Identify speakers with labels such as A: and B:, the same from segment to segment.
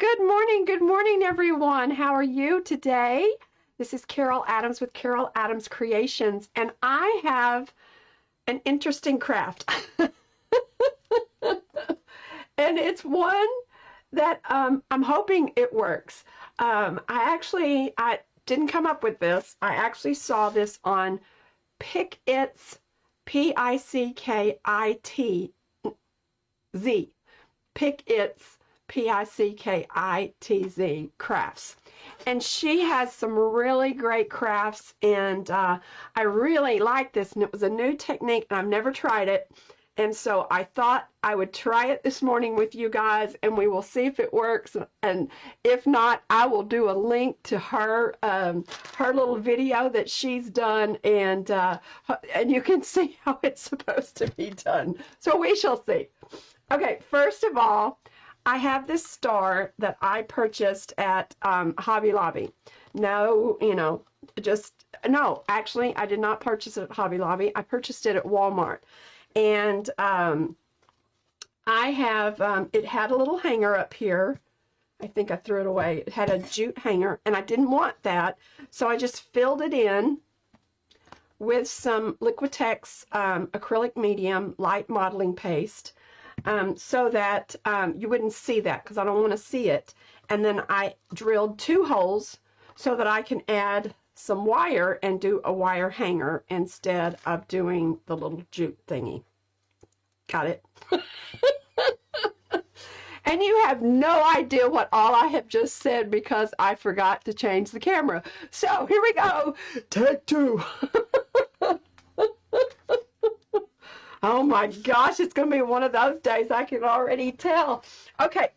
A: Good morning, everyone. How are you today? This is Carol Adams with Carol Adams Creations, and I have an interesting craft. And it's one that I'm hoping it works. I didn't come up with this. I actually saw this on Pickit's, Pickitz, Pickit's, Pickitz crafts. And she has some really great crafts, and I really like this, and it was a new technique, and I've never tried it. And so I thought I would try it this morning with you guys, and we will see if it works. And if not, I will do a link to her her little video that she's done, and you can see how it's supposed to be done. So we shall see. Okay, first of all, I have this star that I purchased at Hobby Lobby. No, actually, I did not purchase it at Hobby Lobby. I purchased it at Walmart. And I have, it had a little hanger up here. I think I threw it away. It had a jute hanger, and I didn't want that. So I just filled it in with some Liquitex acrylic medium light modeling paste. So that you wouldn't see that, because I don't want to see it. And then I drilled 2 holes so that I can add some wire and do a wire hanger instead of doing the little jute thingy. Got it? And you have no idea what all I have just said because I forgot to change the camera. So here we go. Take 2. Oh my gosh, it's going to be one of those days, I can already tell. Okay,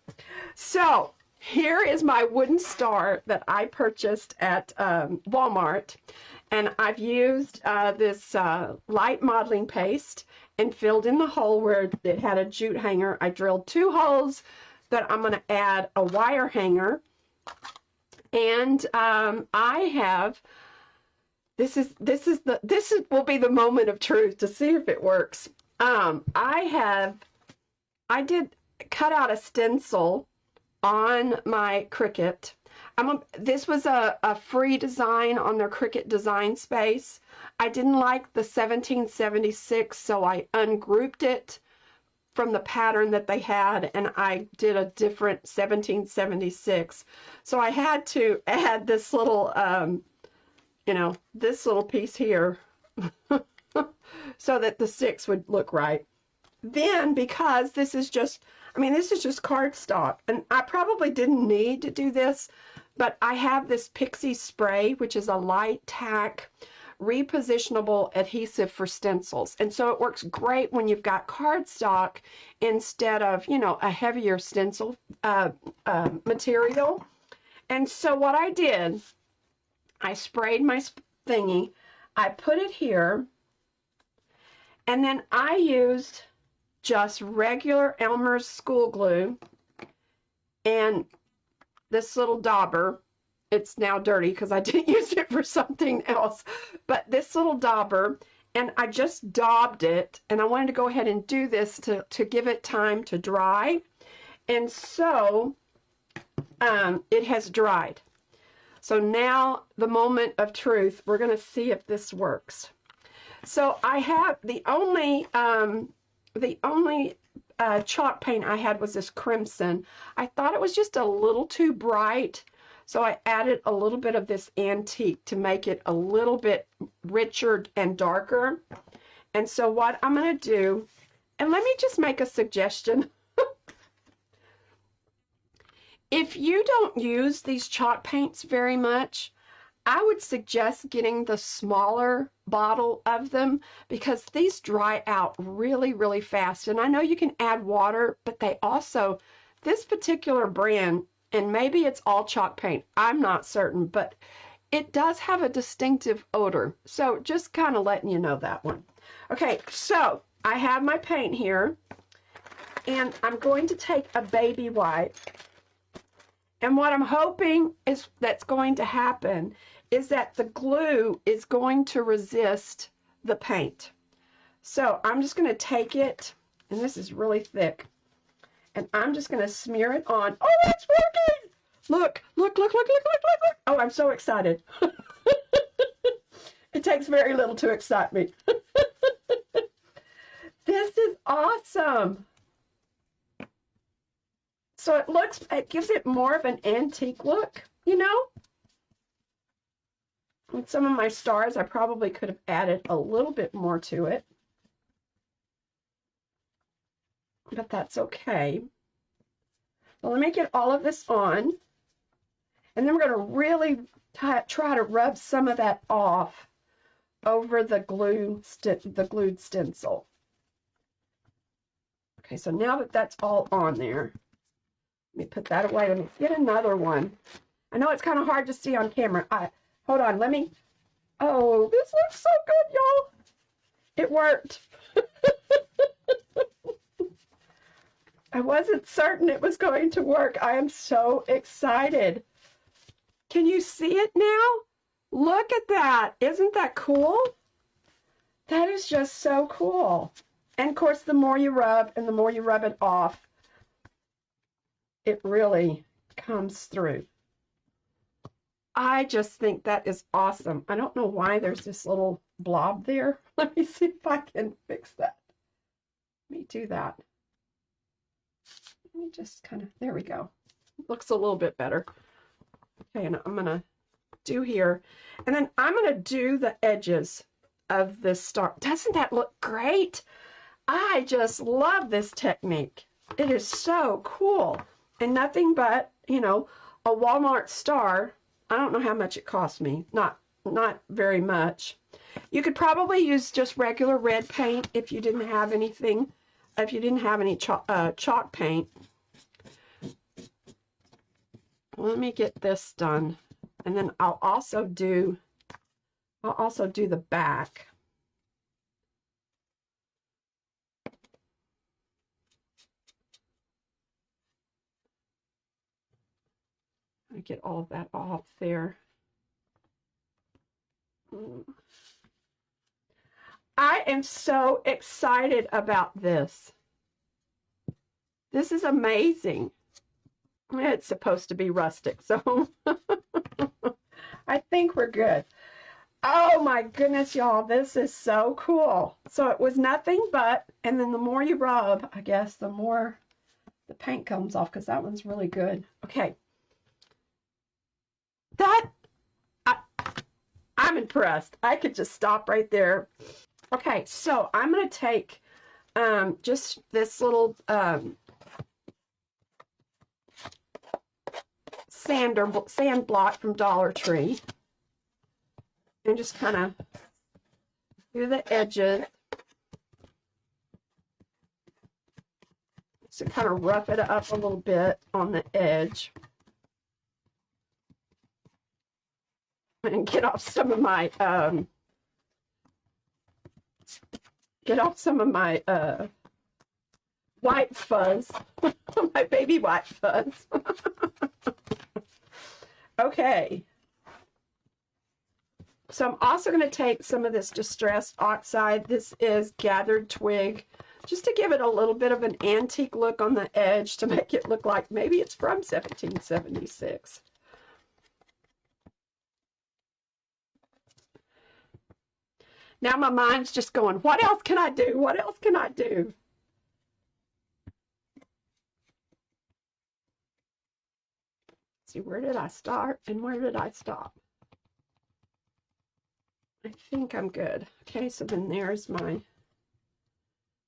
A: so here is my wooden star that I purchased at Walmart. And I've used this light modeling paste and filled in the hole where it had a jute hanger. I drilled 2 holes that I'm going to add a wire hanger. And I have... This will be the moment of truth to see if it works. I did cut out a stencil on my Cricut. This was a free design on their Cricut design space. I didn't like the 1776, so I ungrouped it from the pattern that they had, and I did a different 1776. So I had to add this little this little piece here so that the 6 would look right. Then, because this is just cardstock, and I probably didn't need to do this, but I have this Pixie spray, which is a light tack repositionable adhesive for stencils. And so it works great when you've got cardstock instead of, a heavier stencil material. And so what I did, I sprayed my thingy, I put it here, and then I used just regular Elmer's school glue and this little dauber. It's now dirty because I didn't use it for something else, but this little dauber, and I just daubed it, and I wanted to go ahead and do this to give it time to dry. And so it has dried. So now, the moment of truth, we're going to see if this works. So I have the only chalk paint I had was this crimson. I thought it was just a little too bright, so I added a little bit of this antique to make it a little bit richer and darker. And so what I'm going to do, and let me just make a suggestion. If you don't use these chalk paints very much, I would suggest getting the smaller bottle of them because these dry out really, really fast. And I know you can add water, but they also, this particular brand, and maybe it's all chalk paint, I'm not certain, but it does have a distinctive odor. So just kind of letting you know that one. Okay, so I have my paint here, and I'm going to take a baby wipe. And what I'm hoping is that's going to happen is that the glue is going to resist the paint. So I'm just going to take it, and this is really thick, And I'm just going to smear it on. Oh, it's working! Look, look, look, look, look, look, look, look. Oh, I'm so excited. It takes very little to excite me. This is awesome. So it gives it more of an antique look, you know? With some of my stars, I probably could have added a little bit more to it. But that's okay. Well, let me get all of this on. And then we're going to really try to rub some of that off over the glued stencil. Okay, so now that that's all on there, let me put that away. Let me get another one. I know it's kind of hard to see on camera. Hold on, let me. Oh, this looks so good, y'all. It worked. I wasn't certain it was going to work. I am so excited. Can you see it now? Look at that. Isn't that cool? That is just so cool. And of course, the more you rub and the more you rub it off, it really comes through. I just think that is awesome. I don't know why there's this little blob there. Let me see if I can fix that. Let me do that. Let me just kind of, there we go. Looks a little bit better. Okay, and I'm going to do here. And then I'm going to do the edges of this star. Doesn't that look great? I just love this technique. It is so cool. And nothing but, you know, a Walmart star. I don't know how much it cost me. Not very much. You could probably use just regular red paint if you didn't have anything. If you didn't have any chalk paint. Let me get this done, and then I'll also do the back. I get all of that off there. I am so excited about this. This is amazing. It's supposed to be rustic, so I think we're good. Oh my goodness, y'all, this is so cool. So it was nothing but, and then the more you rub, I guess, the more the paint comes off, because that one's really good. Okay. I'm impressed. I could just stop right there. Okay, so I'm going to take just this little sand block from Dollar Tree and just kind of do the edges. So kind of rough it up a little bit on the edge. And get off some of my white fuzz, my baby white fuzz. Okay. So I'm also going to take some of this distressed oxide. This is gathered twig, just to give it a little bit of an antique look on the edge, to make it look like maybe it's from 1776. Now my mind's just going, what else can I do? What else can I do? Let's see, where did I start and where did I stop? I think I'm good. Okay, so then there's my, I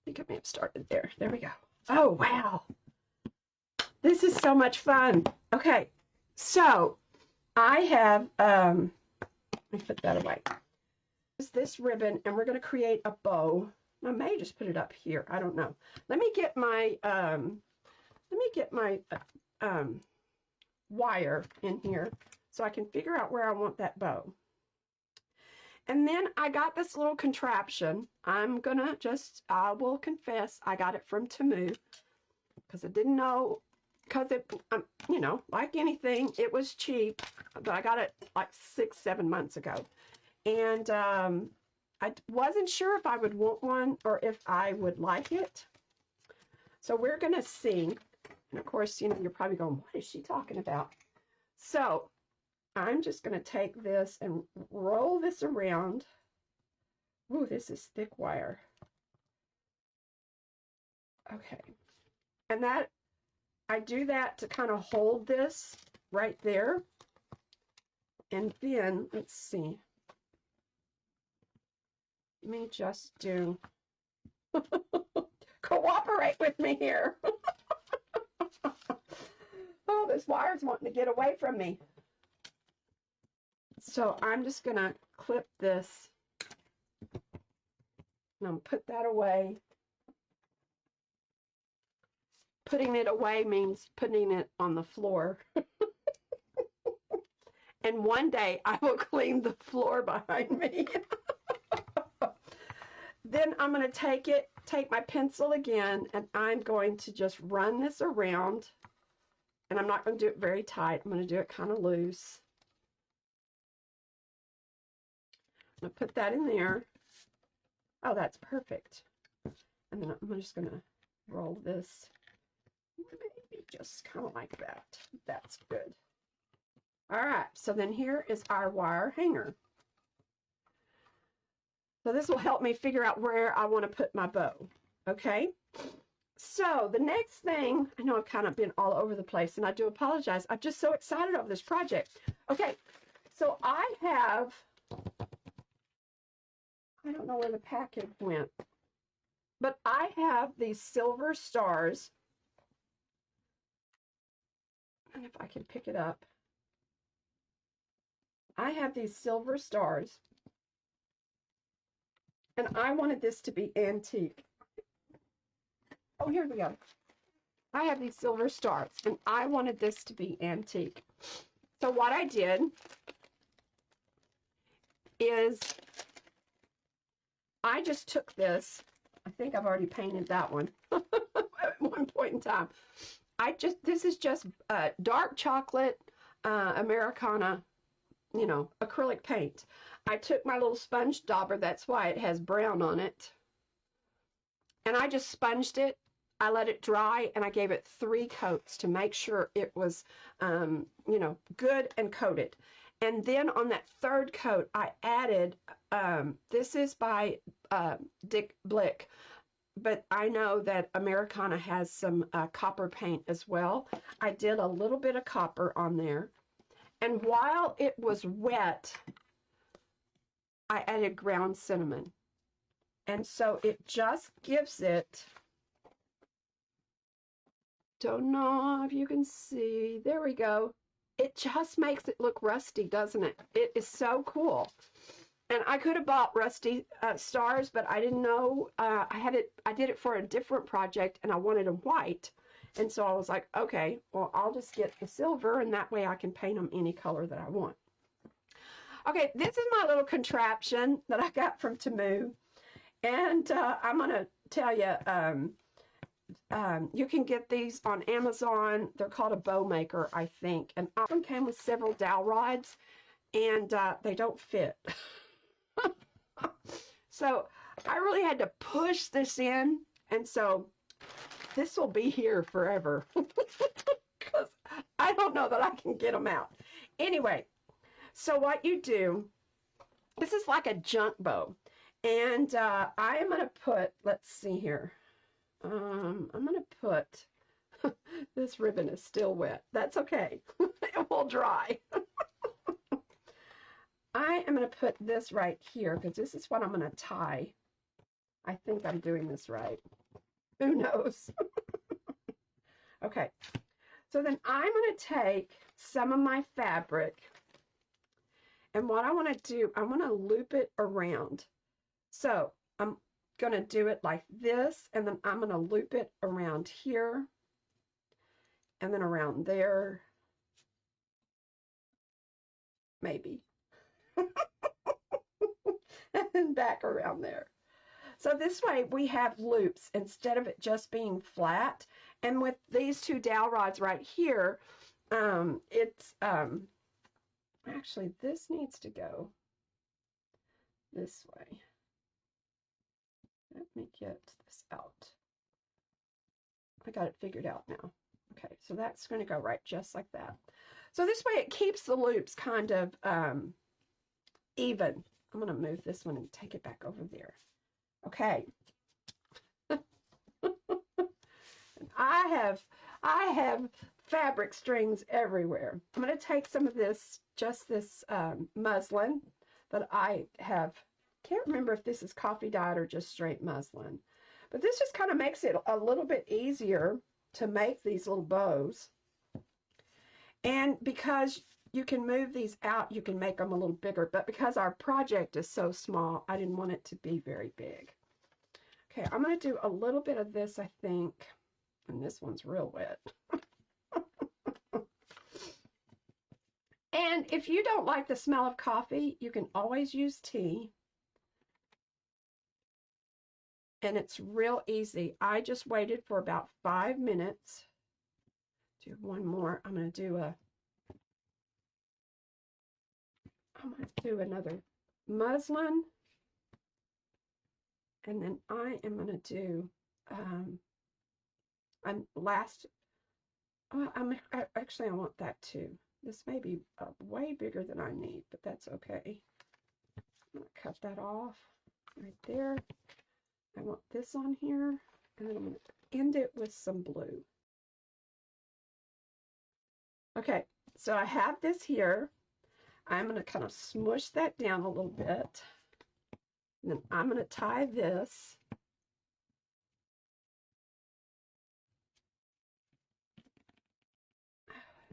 A: think I may have started there. There we go. Oh, wow. This is so much fun. Okay, so I have, let me put that away. This ribbon, and we're going to create a bow. I may just put it up here. I don't know. Let me get my wire in here so I can figure out where I want that bow. And then I got this little contraption. I will confess, I got it from Temu because I didn't know, because it, you know, like anything, it was cheap, but I got it like 6-7 months ago. And I wasn't sure if I would want one or if I would like it. So we're going to see. And of course, you know, you're probably going, what is she talking about? So I'm just going to take this and roll this around. Ooh, this is thick wire. Okay. And that, I do that to kind of hold this right there. And then, let's see. Let me just do, cooperate with me here. Oh, this wire's wanting to get away from me. So I'm just going to clip this. And I'm going to put that away. Putting it away means putting it on the floor. And one day I will clean the floor behind me. Then I'm going to take my pencil again, and I'm going to just run this around. And I'm not going to do it very tight. I'm going to do it kind of loose. I'm going to put that in there. Oh, that's perfect. And then I'm just going to roll this. Maybe just kind of like that. That's good. All right, so then here is our wire hanger. So this will help me figure out where I want to put my bow. Okay, so the next thing, I know I've kind of been all over the place, and I do apologize. I'm just so excited over this project. Okay, so I don't know where the package went, but I have these silver stars. And if I can pick it up, I have these silver stars, and I wanted this to be antique. Oh, here we go. I have these silver stars, and I wanted this to be antique. So what I did is I just took this. I think I've already painted that one at one point in time. This is just dark chocolate Americana, you know, acrylic paint. I took my little sponge dauber, that's why it has brown on it, and I just sponged it. I let it dry, and I gave it 3 coats to make sure it was, you know, good and coated. And then on that 3rd coat, I added, this is by Dick Blick, but I know that Americana has some copper paint as well. I did a little bit of copper on there. And while it was wet, I added ground cinnamon. And so it just gives it, don't know if you can see, there we go. It just makes it look rusty, doesn't it? It is so cool. And I could have bought rusty stars, but I didn't know. I did it for a different project, and I wanted them white. And so I was like, okay, well, I'll just get the silver, and that way I can paint them any color that I want. Okay, this is my little contraption that I got from Temu. And I'm going to tell you, you can get these on Amazon. They're called a bow maker, I think. And often came with several dowel rods, and they don't fit. So I really had to push this in, and so this will be here forever because I don't know that I can get them out. Anyway, so what you do, this is like a junk bow, and I am going to put, let's see here, I'm going to put, this ribbon is still wet. That's okay. It will dry. I am going to put this right here because this is what I'm going to tie. I think I'm doing this right. Who knows? Okay. So then I'm going to take some of my fabric, and what I want to do, I want to loop it around. So I'm going to do it like this, and then I'm going to loop it around here, and then around there, maybe. And back around there. So this way we have loops instead of it just being flat. And with these 2 dowel rods right here, it's actually this needs to go this way. Let me get this out. I got it figured out now. Okay, so that's going to go right just like that. So this way it keeps the loops kind of even. I'm going to move this one and take it back over there. Okay. I have fabric strings everywhere. I'm going to take some of this, just this muslin that I have. Can't remember if this is coffee dyed or just straight muslin. But this just kind of makes it a little bit easier to make these little bows. And because you can move these out, you can make them a little bigger. But because our project is so small, I didn't want it to be very big. Okay, I'm going to do a little bit of this, I think. And this one's real wet. And if you don't like the smell of coffee, you can always use tea. And it's real easy. I just waited for about 5 minutes. Do one more. I'm going to do another muslin. And then I am going to do actually I want that too. This may be way bigger than I need, but that's okay. I'm going to cut that off right there. I want this on here, and then I'm going to end it with some blue. Okay, so I have this here. I'm going to kind of smush that down a little bit. And then I'm going to tie this.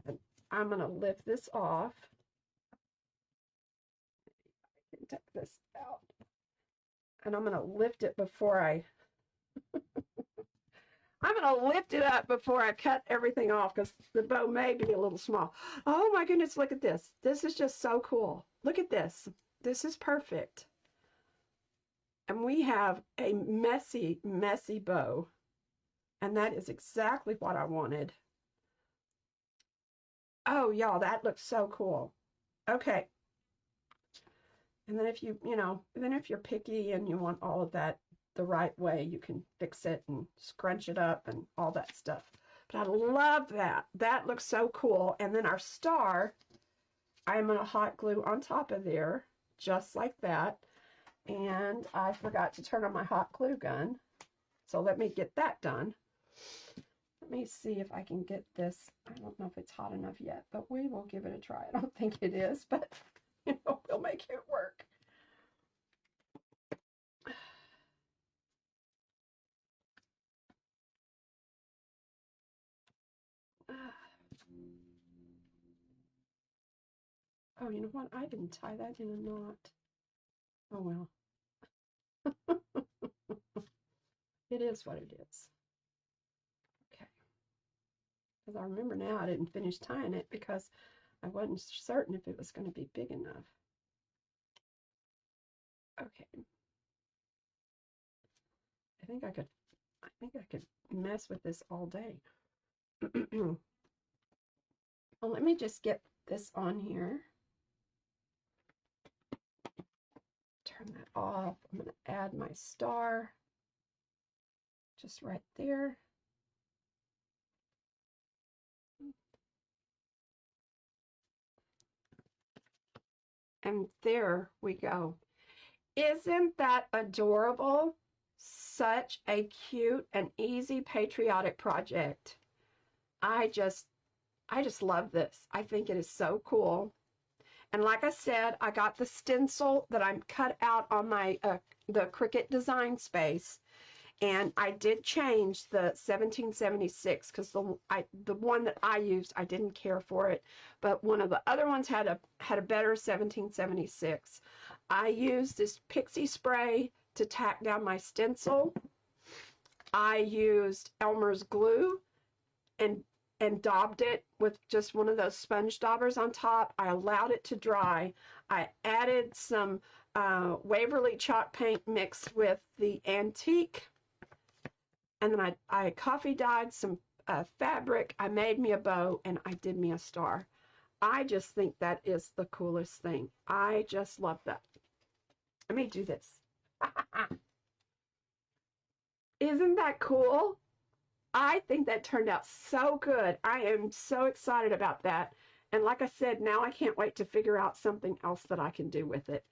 A: And I'm going to lift this off. I can take this out. And I'm going to lift it before I'm going to lift it up before I cut everything off, because the bow may be a little small. Oh my goodness, look at this. This is just so cool. Look at this. This is perfect. And we have a messy, messy bow. And that is exactly what I wanted. Oh, y'all, that looks so cool. Okay. And then if if you're picky and you want all of that the right way, you can fix it and scrunch it up and all that stuff. But I love that. That looks so cool. And then our star, I'm going to hot glue on top of there, just like that. And I forgot to turn on my hot glue gun. So let me get that done. Let me see if I can get this. I don't know if it's hot enough yet, but we will give it a try. I don't think it is, but we'll make it work. Oh, you know what? I didn't tie that in a knot. Oh, well. It is what it is. Okay. Because I remember now I didn't finish tying it because I wasn't certain if it was going to be big enough. Okay. I think I could mess with this all day. Well, let me just get this on here. Turn that off. I'm going to add my star just right there. And there we go. Isn't that adorable? Such a cute and easy patriotic project. I just love this. I think it is so cool. And like I said, I got the stencil that I'm cut out on my the Cricut design space, and I did change the 1776 because the one that I used, I didn't care for it, but one of the other ones had a better 1776. I used this pixie spray to tack down my stencil. I used Elmer's glue and daubed it with just one of those sponge daubers on top. I allowed it to dry. I added some Waverly chalk paint mixed with the antique, and then I coffee dyed some fabric. I made me a bow, and I did me a star. I just think that is the coolest thing. I just love that. Let me do this. Isn't that cool? I think that turned out so good. I am so excited about that. And like I said, now I can't wait to figure out something else that I can do with it.